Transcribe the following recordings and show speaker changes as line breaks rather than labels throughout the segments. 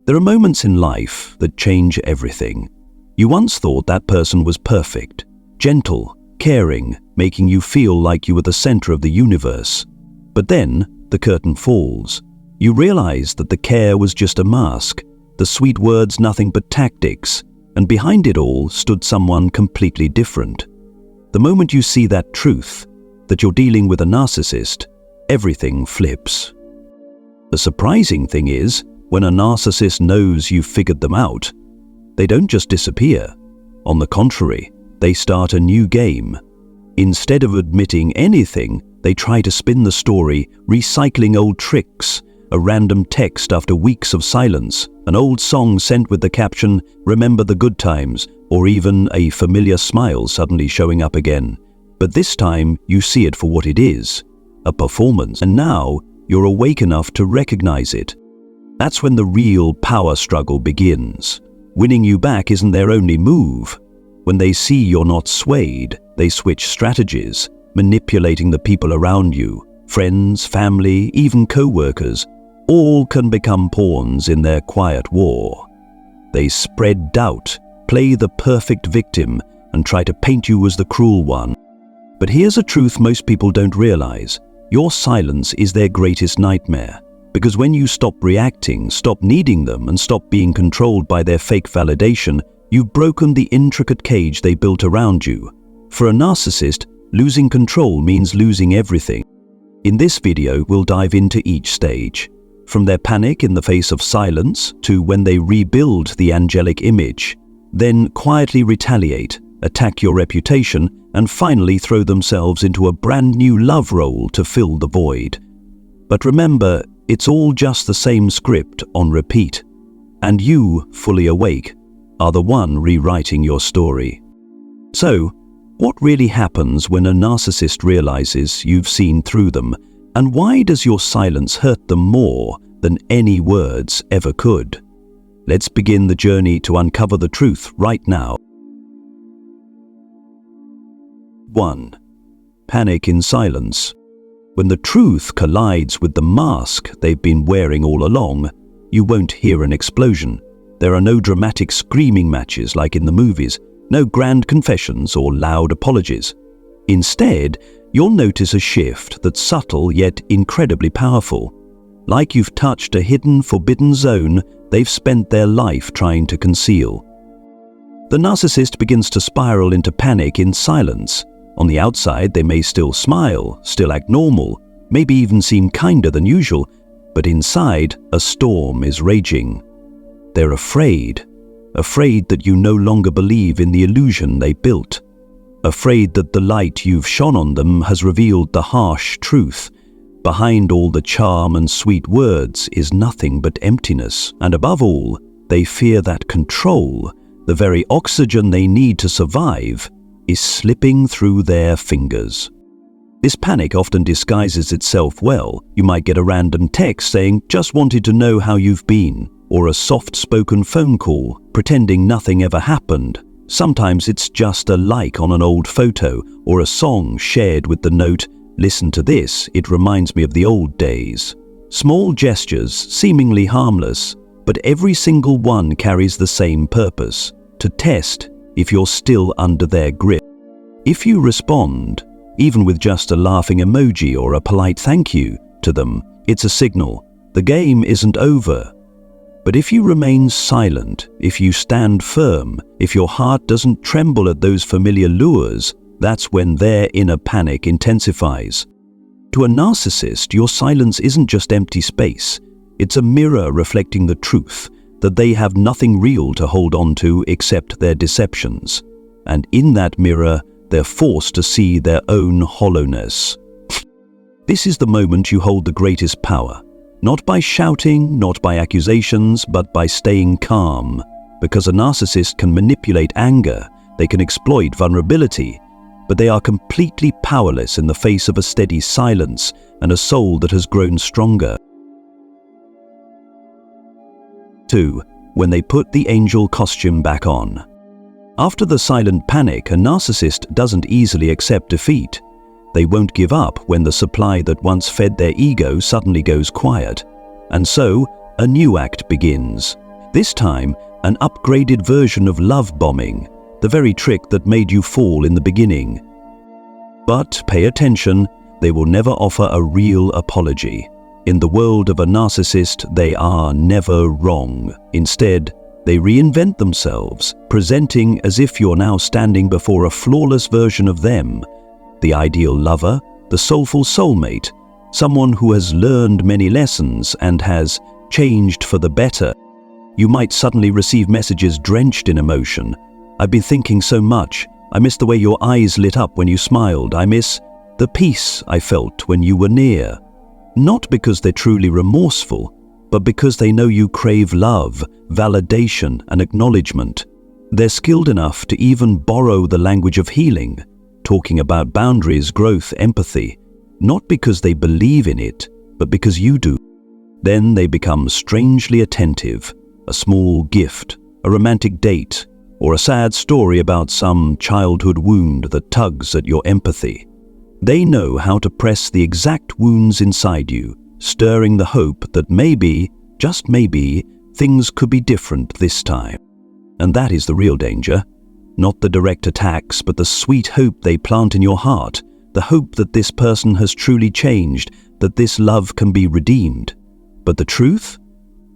There are moments in life that change everything. You once thought that person was perfect, gentle, caring, making you feel like you were the center of the universe. But then, the curtain falls. You realize that the care was just a mask, the sweet words nothing but tactics, and behind it all stood someone completely different. The moment you see that truth, that you're dealing with a narcissist, everything flips. The surprising thing is, when a narcissist knows you've figured them out, they don't just disappear. On the contrary, they start a new game. Instead of admitting anything, they try to spin the story, recycling old tricks, a random text after weeks of silence, an old song sent with the caption, "Remember the good times," or even a familiar smile suddenly showing up again. But this time, you see it for what it is, a performance, and now you're awake enough to recognize it. That's when the real power struggle begins. Winning you back isn't their only move. When they see you're not swayed, they switch strategies, manipulating the people around you. Friends, family, even co-workers, all can become pawns in their quiet war. They spread doubt, play the perfect victim, and try to paint you as the cruel one. But here's a truth most people don't realize. Your silence is their greatest nightmare. Because when you stop reacting, stop needing them, and stop being controlled by their fake validation, you've broken the intricate cage they built around you. For a narcissist, losing control means losing everything. In this video, we'll dive into each stage. From their panic in the face of silence, to when they rebuild the angelic image. Then quietly retaliate, attack your reputation, and finally throw themselves into a brand new love role to fill the void. But remember, it's all just the same script on repeat. And you, fully awake, are the one rewriting your story. So, what really happens when a narcissist realizes you've seen through them, and why does your silence hurt them more than any words ever could? Let's begin the journey to uncover the truth right now. 1. Panic in silence. When the truth collides with the mask they've been wearing all along, you won't hear an explosion. There are no dramatic screaming matches like in the movies, no grand confessions or loud apologies. Instead, you'll notice a shift that's subtle yet incredibly powerful. Like you've touched a hidden, forbidden zone they've spent their life trying to conceal. The narcissist begins to spiral into panic in silence. On the outside, they may still smile, still act normal, maybe even seem kinder than usual, but inside, a storm is raging. They're afraid that you no longer believe in the illusion they built, afraid that the light you've shone on them has revealed the harsh truth. Behind all the charm and sweet words is nothing but emptiness, and above all, they fear that control, the very oxygen they need to survive, is slipping through their fingers. This panic often disguises itself well. You might get a random text saying, "Just wanted to know how you've been," or a soft-spoken phone call, pretending nothing ever happened. Sometimes it's just a like on an old photo, or a song shared with the note, "Listen to this, it reminds me of the old days." Small gestures, seemingly harmless, but every single one carries the same purpose: to test if you're still under their grip. If you respond, even with just a laughing emoji or a polite thank you to them, it's a signal. The game isn't over. But if you remain silent, if you stand firm, if your heart doesn't tremble at those familiar lures, that's when their inner panic intensifies. To a narcissist, your silence isn't just empty space. It's a mirror reflecting the truth, that they have nothing real to hold on to except their deceptions. And in that mirror, they're forced to see their own hollowness. This is the moment you hold the greatest power. Not by shouting, not by accusations, but by staying calm. Because a narcissist can manipulate anger, they can exploit vulnerability, but they are completely powerless in the face of a steady silence and a soul that has grown stronger. 2. When they put the angel costume back on. After the silent panic, a narcissist doesn't easily accept defeat. They won't give up when the supply that once fed their ego suddenly goes quiet. And so, a new act begins. This time, an upgraded version of love bombing, the very trick that made you fall in the beginning. But pay attention, they will never offer a real apology. In the world of a narcissist, they are never wrong. Instead, they reinvent themselves, presenting as if you're now standing before a flawless version of them, the ideal lover, the soulful soulmate, someone who has learned many lessons and has changed for the better. You might suddenly receive messages drenched in emotion. I've been thinking so much. I miss the way your eyes lit up when you smiled. I miss the peace I felt when you were near. Not because they're truly remorseful, but because they know you crave love, validation, and acknowledgement. They're skilled enough to even borrow the language of healing, talking about boundaries, growth, empathy, not because they believe in it, but because you do. Then they become strangely attentive, a small gift, a romantic date, or a sad story about some childhood wound that tugs at your empathy. They know how to press the exact wounds inside you, stirring the hope that maybe, just maybe, things could be different this time. And that is the real danger. Not the direct attacks, but the sweet hope they plant in your heart, the hope that this person has truly changed, that this love can be redeemed. But the truth?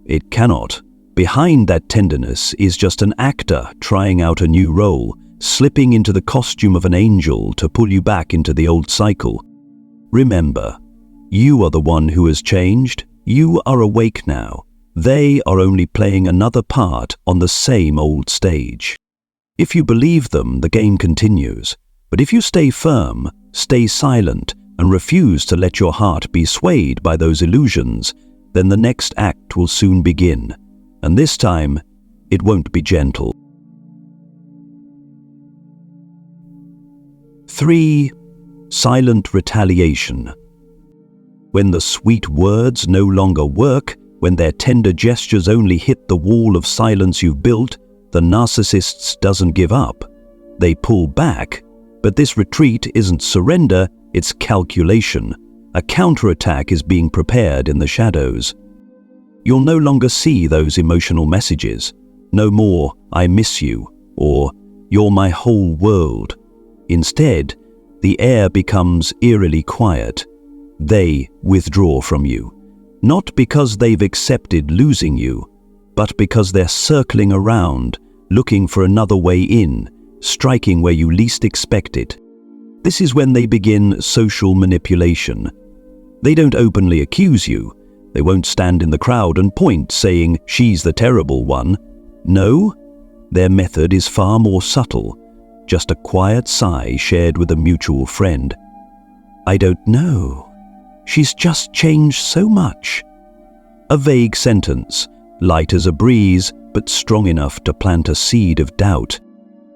It cannot. Behind that tenderness is just an actor trying out a new role, slipping into the costume of an angel to pull you back into the old cycle. Remember, you are the one who has changed. You are awake now. They are only playing another part on the same old stage. If you believe them, the game continues. But if you stay firm, stay silent, and refuse to let your heart be swayed by those illusions, then the next act will soon begin. And this time, it won't be gentle. 3. Silent retaliation. When the sweet words no longer work, when their tender gestures only hit the wall of silence you've built, the narcissist doesn't give up. They pull back, but this retreat isn't surrender, it's calculation. A counterattack is being prepared in the shadows. You'll no longer see those emotional messages. No more, "I miss you," or "You're my whole world." Instead, the air becomes eerily quiet. They withdraw from you, not because they've accepted losing you, but because they're circling around, looking for another way in, striking where you least expect it. This is when they begin social manipulation. They don't openly accuse you. They won't stand in the crowd and point, saying, "She's the terrible one." No, their method is far more subtle. Just a quiet sigh shared with a mutual friend. "I don't know. She's just changed so much." A vague sentence, light as a breeze, but strong enough to plant a seed of doubt.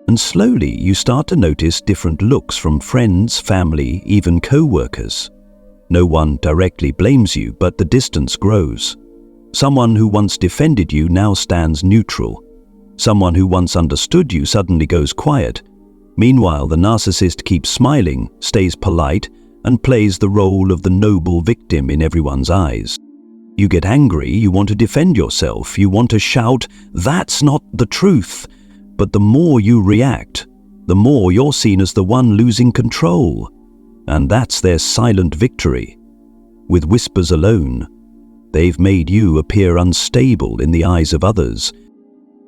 And slowly you start to notice different looks from friends, family, even co-workers. No one directly blames you, but the distance grows. Someone who once defended you now stands neutral. Someone who once understood you suddenly goes quiet. Meanwhile, the narcissist keeps smiling, stays polite, and plays the role of the noble victim in everyone's eyes. You get angry, you want to defend yourself, you want to shout, "That's not the truth!" But the more you react, the more you're seen as the one losing control. And that's their silent victory. With whispers alone, they've made you appear unstable in the eyes of others.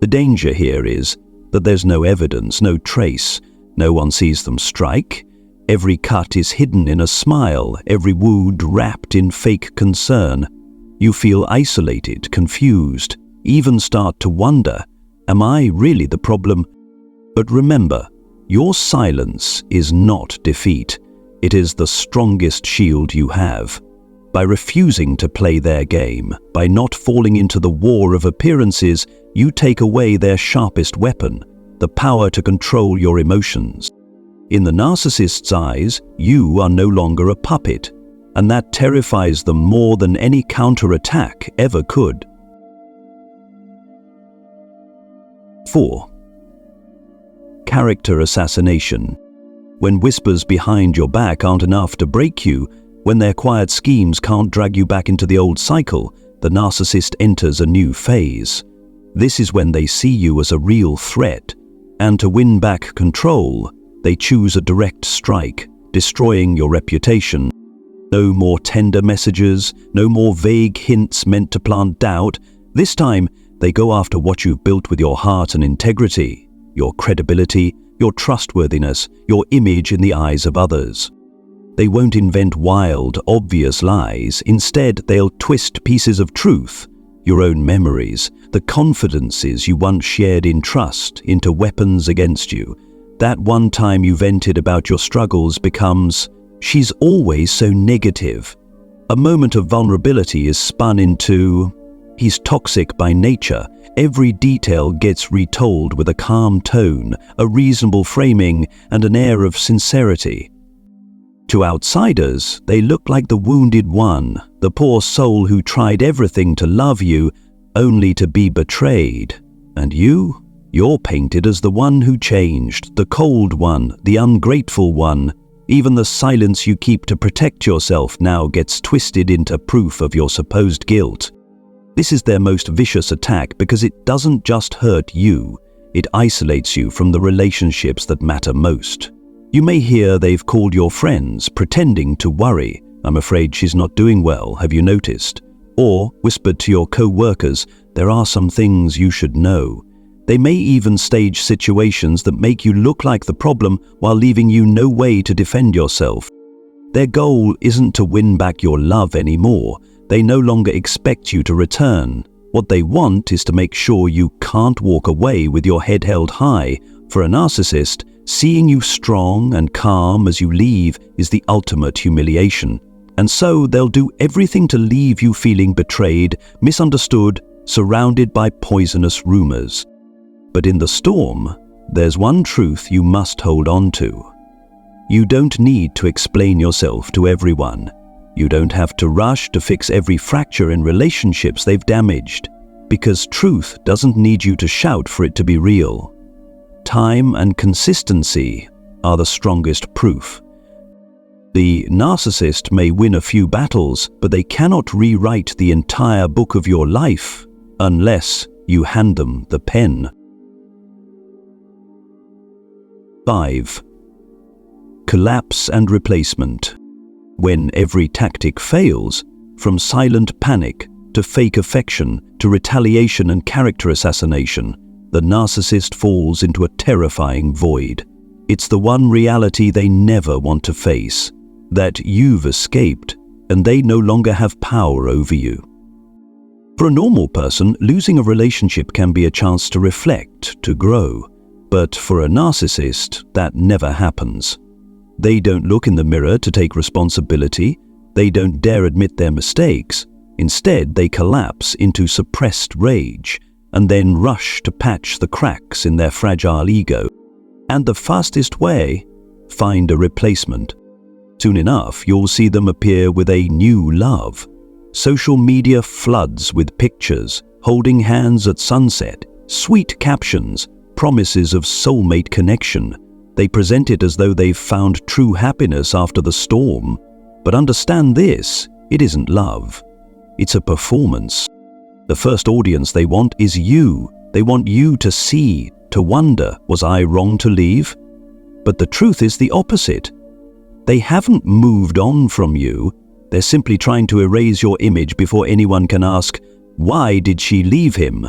The danger here is that there's no evidence, no trace. No one sees them strike. Every cut is hidden in a smile, every wound wrapped in fake concern. You feel isolated, confused, even start to wonder, am I really the problem? But remember, your silence is not defeat. It is the strongest shield you have. By refusing to play their game, by not falling into the war of appearances, you take away their sharpest weapon, the power to control your emotions. In the narcissist's eyes, you are no longer a puppet, and that terrifies them more than any counterattack ever could. 4. Character assassination. When whispers behind your back aren't enough to break you, when their quiet schemes can't drag you back into the old cycle, the narcissist enters a new phase. This is when they see you as a real threat, and to win back control, they choose a direct strike, destroying your reputation. No more tender messages, no more vague hints meant to plant doubt. This time, they go after what you've built with your heart and integrity, your credibility, your trustworthiness, your image in the eyes of others. They won't invent wild, obvious lies. Instead, they'll twist pieces of truth, your own memories, the confidences you once shared in trust, into weapons against you. That one time you vented about your struggles becomes, "She's always so negative." A moment of vulnerability is spun into, "He's toxic by nature." Every detail gets retold with a calm tone, a reasonable framing, and an air of sincerity. To outsiders, they look like the wounded one, the poor soul who tried everything to love you, only to be betrayed. And you're painted as the one who changed, the cold one, the ungrateful one. Even the silence you keep to protect yourself now gets twisted into proof of your supposed guilt. This is their most vicious attack because it doesn't just hurt you, it isolates you from the relationships that matter most. You may hear they've called your friends, pretending to worry. "I'm afraid she's not doing well, have you noticed?" Or whispered to your co-workers, "There are some things you should know." They may even stage situations that make you look like the problem while leaving you no way to defend yourself. Their goal isn't to win back your love anymore. They no longer expect you to return. What they want is to make sure you can't walk away with your head held high. For a narcissist, seeing you strong and calm as you leave is the ultimate humiliation. And so they'll do everything to leave you feeling betrayed, misunderstood, surrounded by poisonous rumors. But in the storm, there's one truth you must hold on to. You don't need to explain yourself to everyone. You don't have to rush to fix every fracture in relationships they've damaged, because truth doesn't need you to shout for it to be real. Time and consistency are the strongest proof. The narcissist may win a few battles, but they cannot rewrite the entire book of your life unless you hand them the pen. 5. Collapse and replacement. When every tactic fails, from silent panic to fake affection to retaliation and character assassination, the narcissist falls into a terrifying void. It's the one reality they never want to face, that you've escaped and they no longer have power over you. For a normal person, losing a relationship can be a chance to reflect, to grow. But for a narcissist, that never happens. They don't look in the mirror to take responsibility. They don't dare admit their mistakes. Instead, they collapse into suppressed rage and then rush to patch the cracks in their fragile ego. And the fastest way? Find a replacement. Soon enough, you'll see them appear with a new love. Social media floods with pictures, holding hands at sunset, sweet captions, promises of soulmate connection. They present it as though they've found true happiness after the storm. But understand this, it isn't love. It's a performance. The first audience they want is you. They want you to see, to wonder, was I wrong to leave? But the truth is the opposite. They haven't moved on from you. They're simply trying to erase your image before anyone can ask, why did she leave him?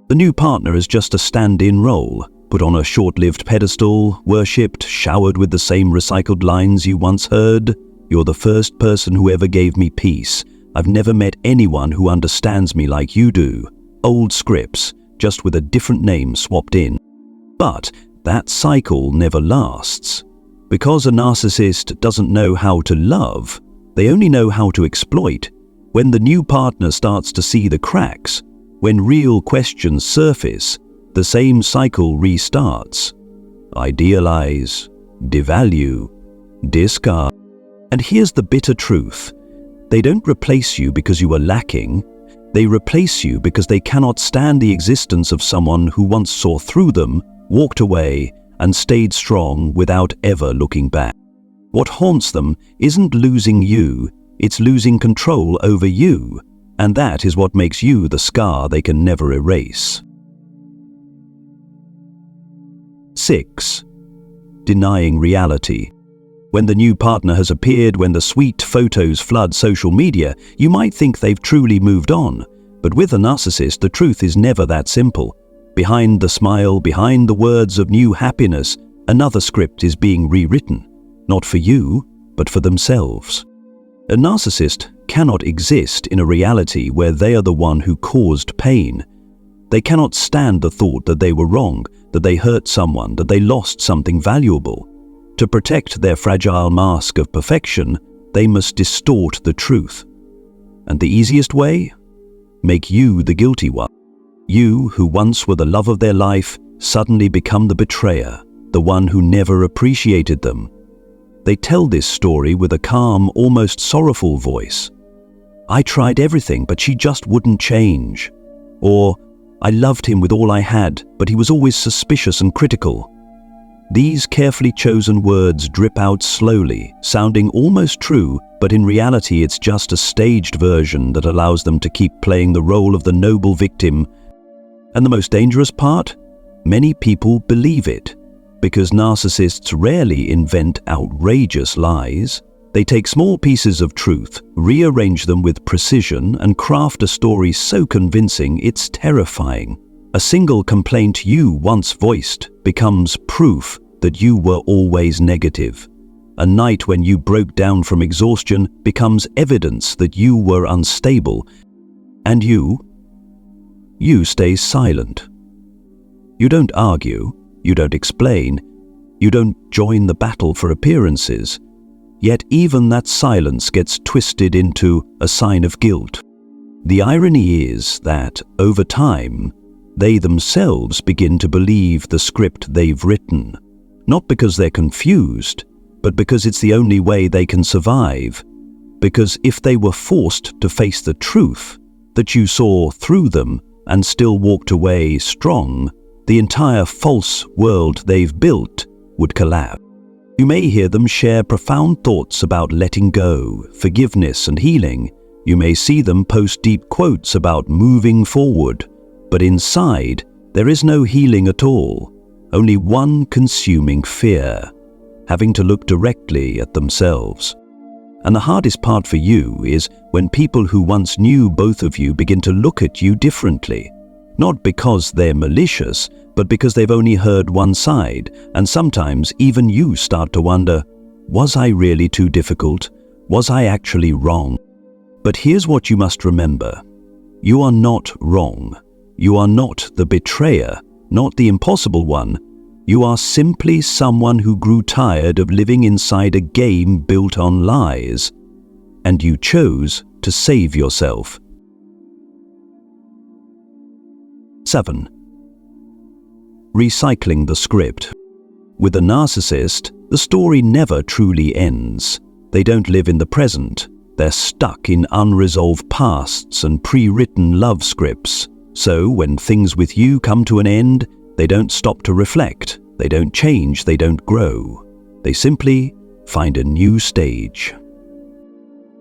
The new partner is just a stand-in role, put on a short-lived pedestal, worshipped, showered with the same recycled lines you once heard. You're the first person who ever gave me peace. I've never met anyone who understands me like you do. Old scripts, just with a different name swapped in. But that cycle never lasts. Because a narcissist doesn't know how to love, they only know how to exploit. When the new partner starts to see the cracks, when real questions surface, the same cycle restarts. Idealize, devalue, discard. And here's the bitter truth. They don't replace you because you are lacking. They replace you because they cannot stand the existence of someone who once saw through them, walked away, and stayed strong without ever looking back. What haunts them isn't losing you, it's losing control over you. And that is what makes you the scar they can never erase. 6. Denying reality. When the new partner has appeared, when the sweet photos flood social media, you might think they've truly moved on. But with a narcissist, the truth is never that simple. Behind the smile, behind the words of new happiness, another script is being rewritten. Not for you, but for themselves. A narcissist cannot exist in a reality where they are the one who caused pain. They cannot stand the thought that they were wrong, that they hurt someone, that they lost something valuable. To protect their fragile mask of perfection, they must distort the truth. And the easiest way? Make you the guilty one. You, who once were the love of their life, suddenly become the betrayer, the one who never appreciated them. They tell this story with a calm, almost sorrowful voice. I tried everything, but she just wouldn't change. Or, I loved him with all I had, but he was always suspicious and critical. These carefully chosen words drip out slowly, sounding almost true, but in reality it's just a staged version that allows them to keep playing the role of the noble victim. And the most dangerous part? Many people believe it. Because narcissists rarely invent outrageous lies. They take small pieces of truth, rearrange them with precision, and craft a story so convincing it's terrifying. A single complaint you once voiced becomes proof that you were always negative. A night when you broke down from exhaustion becomes evidence that you were unstable. And you stay silent. You don't argue, you don't explain, you don't join the battle for appearances. Yet even that silence gets twisted into a sign of guilt. The irony is that, over time, they themselves begin to believe the script they've written, not because they're confused, but because it's the only way they can survive. Because if they were forced to face the truth, that you saw through them and still walked away strong, the entire false world they've built would collapse. You may hear them share profound thoughts about letting go, forgiveness, and healing. You may see them post deep quotes about moving forward. But inside, there is no healing at all, only one consuming fear, having to look directly at themselves. And the hardest part for you is when people who once knew both of you begin to look at you differently, not because they're malicious, but because they've only heard one side, and sometimes even you start to wonder, was I really too difficult? Was I actually wrong? But here's what you must remember. You are not wrong. You are not the betrayer, not the impossible one. You are simply someone who grew tired of living inside a game built on lies. And you chose to save yourself. 7. Recycling the script. With a narcissist, the story never truly ends. They don't live in the present. They're stuck in unresolved pasts and pre-written love scripts. So when things with you come to an end, they don't stop to reflect. They don't change. They don't grow. They simply find a new stage.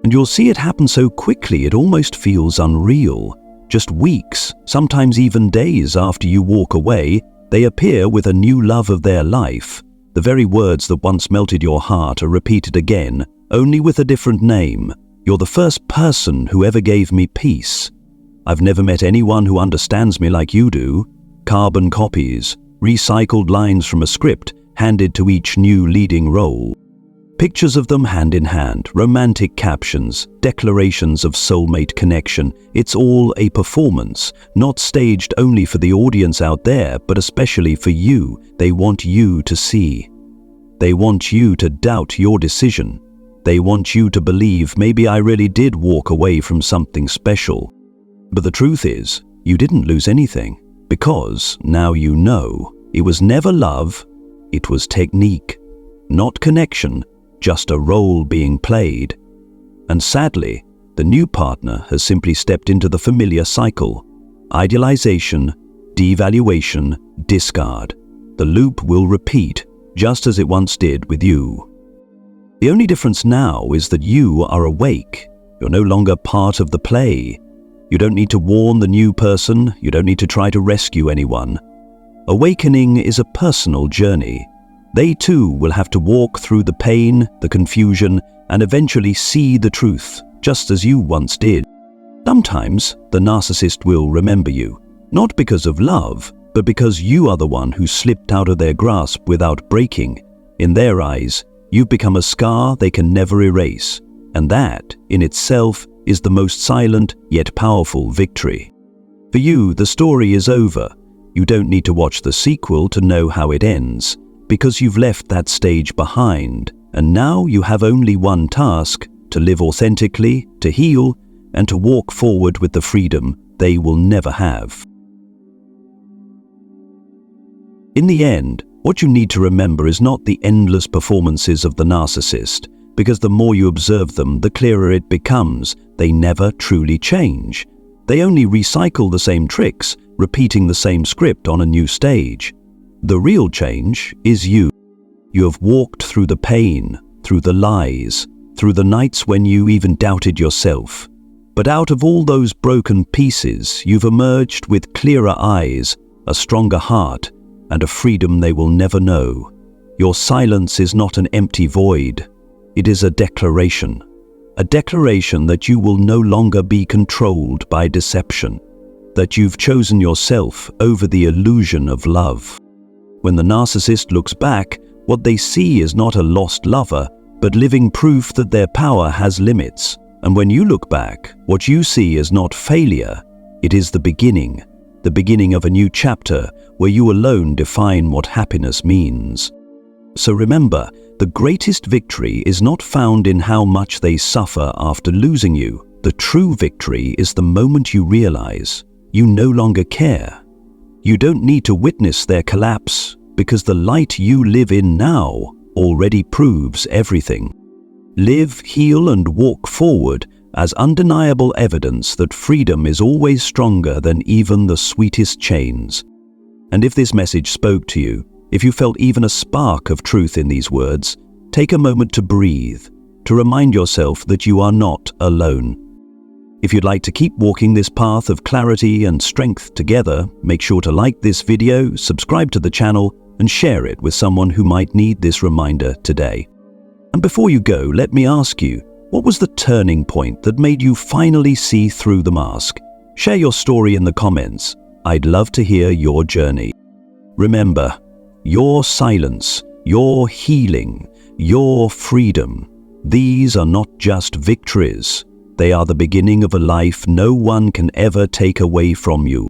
And you'll see it happen so quickly it almost feels unreal. Just weeks, sometimes even days after you walk away, they appear with a new love of their life. The very words that once melted your heart are repeated again, only with a different name. You're the first person who ever gave me peace. I've never met anyone who understands me like you do. Carbon copies, recycled lines from a script handed to each new leading role. Pictures of them hand in hand, romantic captions, declarations of soulmate connection. It's all a performance, not staged only for the audience out there, but especially for you. They want you to see. They want you to doubt your decision. They want you to believe maybe I really did walk away from something special. But the truth is, you didn't lose anything, because now you know. It was never love, it was technique, not connection, just a role being played. And sadly, the new partner has simply stepped into the familiar cycle. Idealization, devaluation, discard. The loop will repeat, just as it once did with you. The only difference now is that you are awake. You're no longer part of the play. You don't need to warn the new person. You don't need to try to rescue anyone. Awakening is a personal journey. They too will have to walk through the pain, the confusion, and eventually see the truth, just as you once did. Sometimes the narcissist will remember you, not because of love, but because you are the one who slipped out of their grasp without breaking. In their eyes, you've become a scar they can never erase, and that, in itself, is the most silent yet powerful victory. For you, the story is over. You don't need to watch the sequel to know how it ends, because you've left that stage behind, and now you have only one task: to live authentically, to heal, and to walk forward with the freedom they will never have. In the end, what you need to remember is not the endless performances of the narcissist, because the more you observe them, the clearer it becomes. They never truly change. They only recycle the same tricks, repeating the same script on a new stage. The real change is you. You have walked through the pain, through the lies, through the nights when you even doubted yourself. But out of all those broken pieces, you've emerged with clearer eyes, a stronger heart, and a freedom they will never know. Your silence is not an empty void. It is a declaration that you will no longer be controlled by deception, that you've chosen yourself over the illusion of love. When the narcissist looks back, what they see is not a lost lover, but living proof that their power has limits. And when you look back, what you see is not failure, it is the beginning of a new chapter where you alone define what happiness means. So remember, the greatest victory is not found in how much they suffer after losing you. The true victory is the moment you realize you no longer care. You don't need to witness their collapse, because the light you live in now already proves everything. Live, heal, and walk forward as undeniable evidence that freedom is always stronger than even the sweetest chains. And if this message spoke to you, if you felt even a spark of truth in these words, take a moment to breathe, to remind yourself that you are not alone. If you'd like to keep walking this path of clarity and strength together, make sure to like this video, subscribe to the channel, and share it with someone who might need this reminder today. And before you go, let me ask you, what was the turning point that made you finally see through the mask? Share your story in the comments. I'd love to hear your journey. Remember, your silence, your healing, your freedom, these are not just victories. They are the beginning of a life no one can ever take away from you.